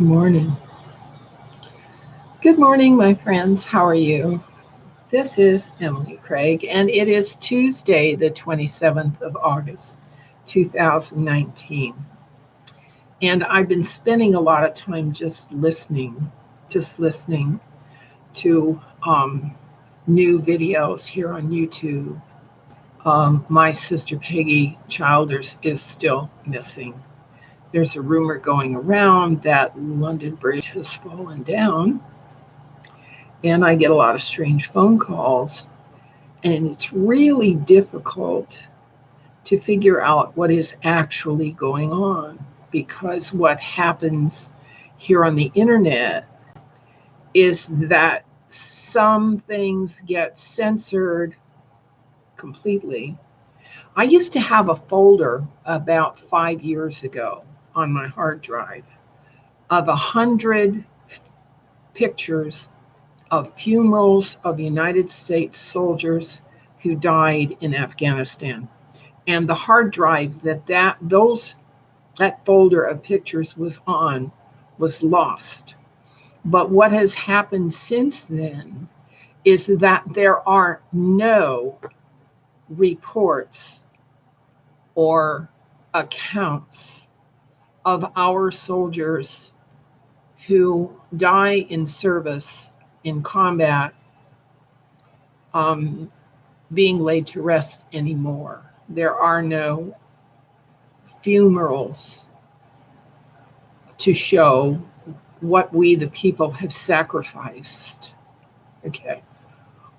Morning. Good morning, my friends. How are you? This is Emily Craig, and it is Tuesday, the 27th of August, 2019. And I've been spending a lot of time just listening to new videos here on YouTube. My sister Peggy Childers is still missing. There's a rumor going around that London Bridge has fallen down, and I get a lot of strange phone calls, and it's really difficult to figure out what is actually going on because what happens here on the internet is that some things get censored completely. I used to have a folder about 5 years ago on my hard drive of 100 pictures of funerals of United States soldiers who died in Afghanistan. And the hard drive that folder of pictures was on was lost. But what has happened since then is that there are no reports or accounts of our soldiers who die in service in combat being laid to rest anymore. There are no funerals to show what we, the people, have sacrificed. Okay.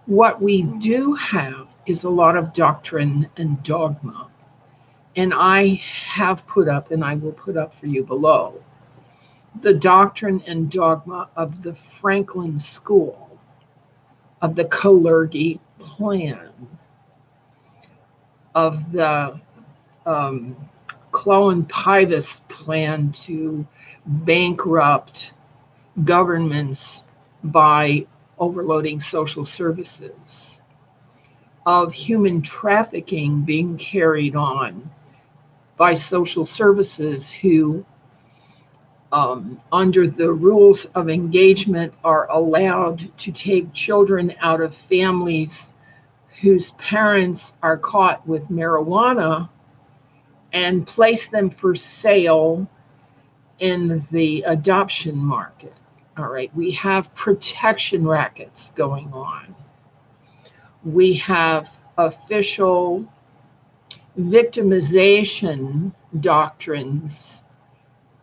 What we do have is a lot of doctrine and dogma. And I have put up, and I will put up for you below, the doctrine and dogma of the Franklin School, of the Kalergi plan, of the Clowen-Pivus plan to bankrupt governments by overloading social services, of human trafficking being carried on by social services who, under the rules of engagement, are allowed to take children out of families whose parents are caught with marijuana and place them for sale in the adoption market. All right, we have protection rackets going on. We have official victimization doctrines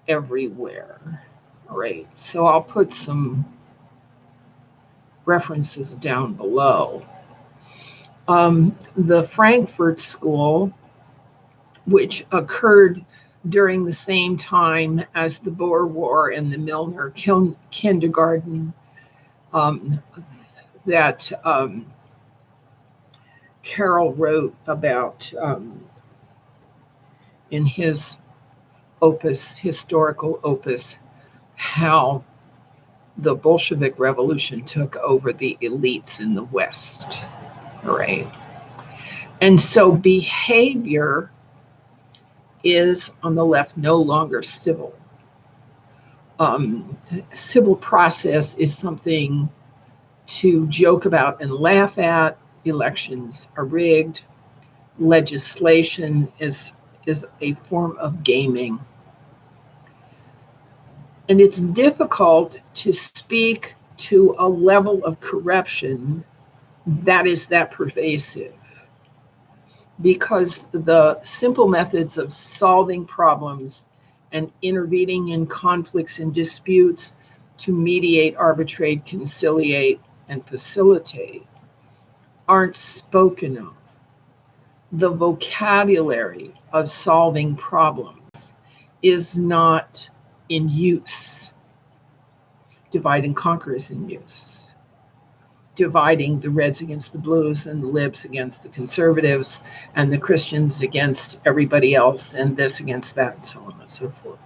everywhere. All right, so I'll put some references down below. The Frankfurt School, which occurred during the same time as the Boer War and the Milner Kindergarten, that Carroll wrote about in his historical opus, how the Bolshevik Revolution took over the elites in the West, right? And so behavior is, on the left, no longer civil. Civil process is something to joke about and laugh at. Elections are rigged. Legislation is a form of gaming. And it's difficult to speak to a level of corruption that is that pervasive, because the simple methods of solving problems and intervening in conflicts and disputes to mediate, arbitrate, conciliate, and facilitate aren't spoken of. The vocabulary of solving problems is not in use. Divide and conquer is in use. Dividing the Reds against the Blues and the Libs against the Conservatives and the Christians against everybody else and this against that and so on and so forth.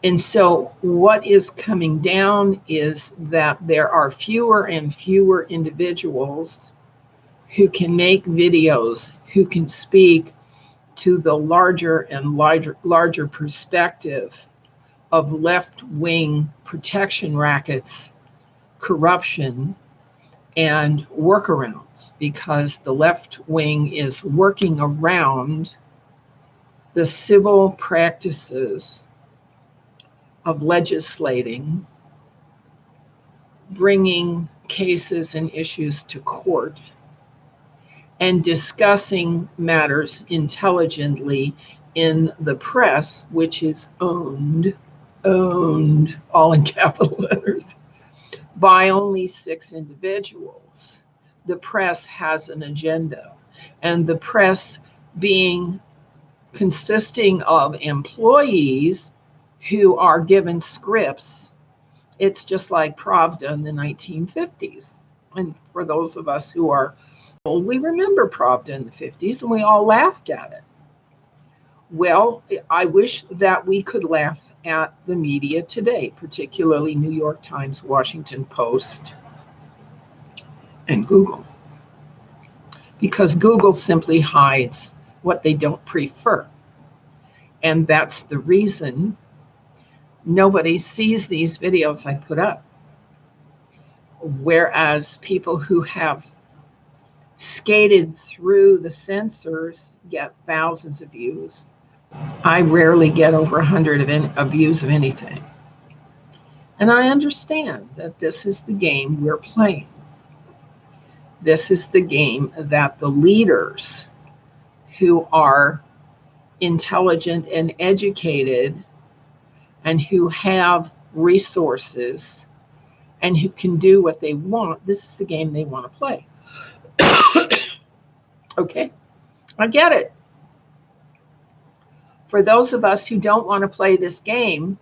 And so what is coming down is that there are fewer and fewer individuals who can make videos, who can speak to the larger and larger perspective of left-wing protection rackets, corruption, and workarounds, because the left wing is working around the civil practices of legislating, bringing cases and issues to court, and discussing matters intelligently in the press, which is owned, all in capital letters, by only 6 individuals. The press has an agenda, and the press being consisting of employees who are given scripts. It's just like Pravda in the 1950s. And for those of us who are old, we remember Pravda in the 50s, and we all laughed at it. Well, I wish that we could laugh at the media today, particularly New York Times, Washington Post, and Google, because Google simply hides what they don't prefer. And that's the reason nobody sees these videos I put up. Whereas people who have skated through the censors get thousands of views. I rarely get over 100 of views of anything. And I understand that this is the game we're playing. This is the game that the leaders who are intelligent and educated and who have resources and who can do what they want, this is the game they want to play. Okay, I get it. For those of us who don't want to play this game,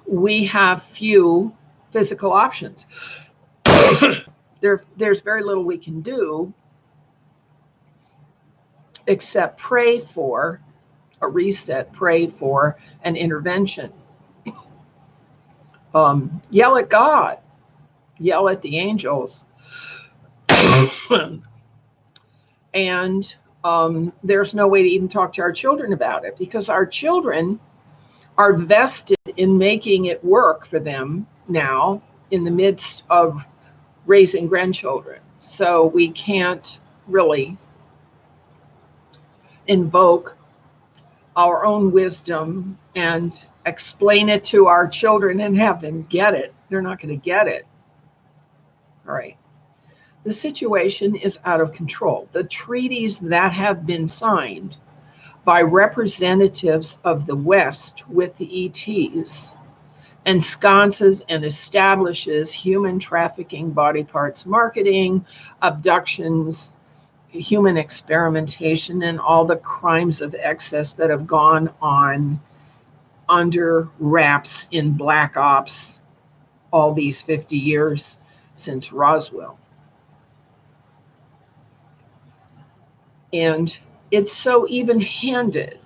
we have few physical options. There's very little we can do except pray for a reset, pray for an intervention. Yell at God, yell at the angels. And there's no way to even talk to our children about it, because our children are vested in making it work for them now in the midst of raising grandchildren. So we can't really invoke our own wisdom and explain it to our children and have them get it. They're not going to get it. All right. The situation is out of control. The treaties that have been signed by representatives of the West with the ETs ensconces and establishes human trafficking, body parts marketing, abductions, human experimentation, and all the crimes of excess that have gone on under wraps in black ops all these 50 years since Roswell. And it's so even-handed.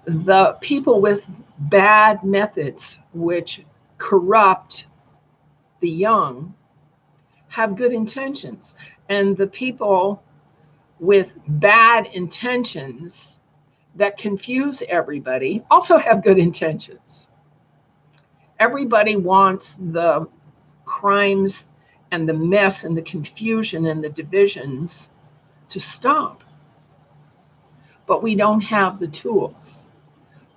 The people with bad methods, which corrupt the young, have good intentions. And the people with bad intentions that confuse everybody also have good intentions. Everybody wants the crimes and the mess and the confusion and the divisions to stop. But we don't have the tools.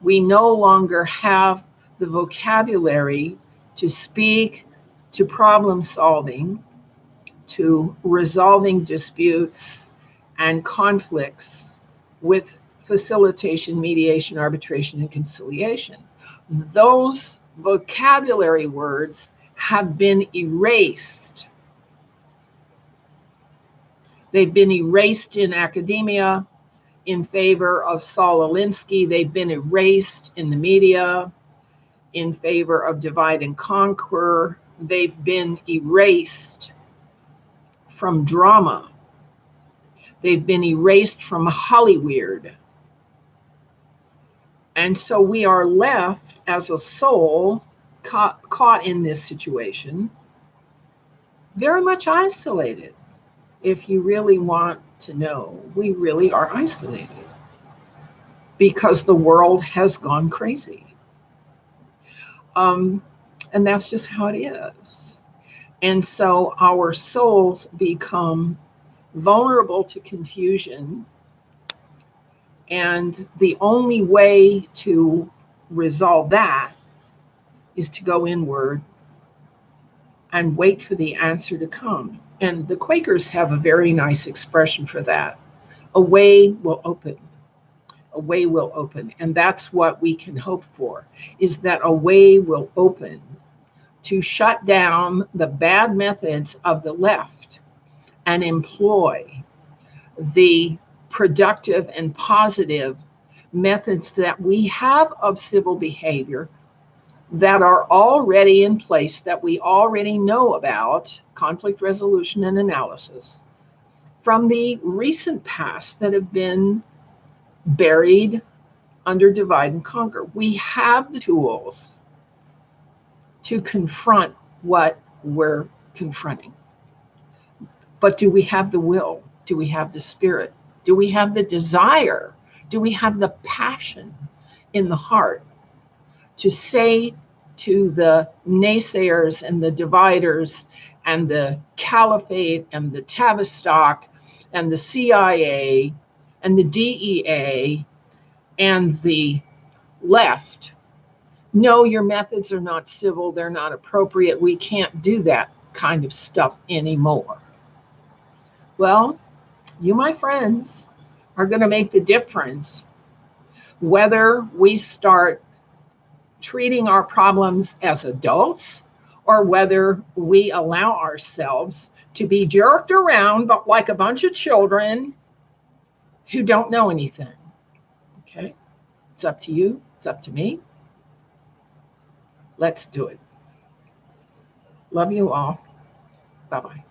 We no longer have the vocabulary to speak to problem solving, to resolving disputes and conflicts with facilitation, mediation, arbitration, and conciliation. Those vocabulary words have been erased. They've been erased in academia in favor of Saul Alinsky. They've been erased in the media in favor of divide and conquer. They've been erased from drama. They've been erased from Hollywood. And so we are left as a soul caught in this situation, very much isolated. If you really want to know, we really are isolated. because the world has gone crazy. And that's just how it is. And so our souls become vulnerable to confusion. And the only way to resolve that is to go inward and wait for the answer to come. And the Quakers have a very nice expression for that. A way will open. A way will open. And that's what we can hope for, is that a way will open to shut down the bad methods of the left and employ the productive and positive methods that we have of civil behavior that are already in place, that we already know about, conflict resolution and analysis, from the recent past that have been buried under divide and conquer. We have the tools to confront what we're confronting. But do we have the will? Do we have the spirit? Do we have the desire? Do we have the passion in the heart to say to the naysayers and the dividers and the caliphate and the Tavistock and the CIA and the DEA and the left, no, your methods are not civil, they're not appropriate, we can't do that kind of stuff anymore? Well, you, my friends, are going to make the difference whether we start treating our problems as adults or whether we allow ourselves to be jerked around but like a bunch of children who don't know anything. Okay? It's up to you. It's up to me. Let's do it. Love you all. Bye-bye.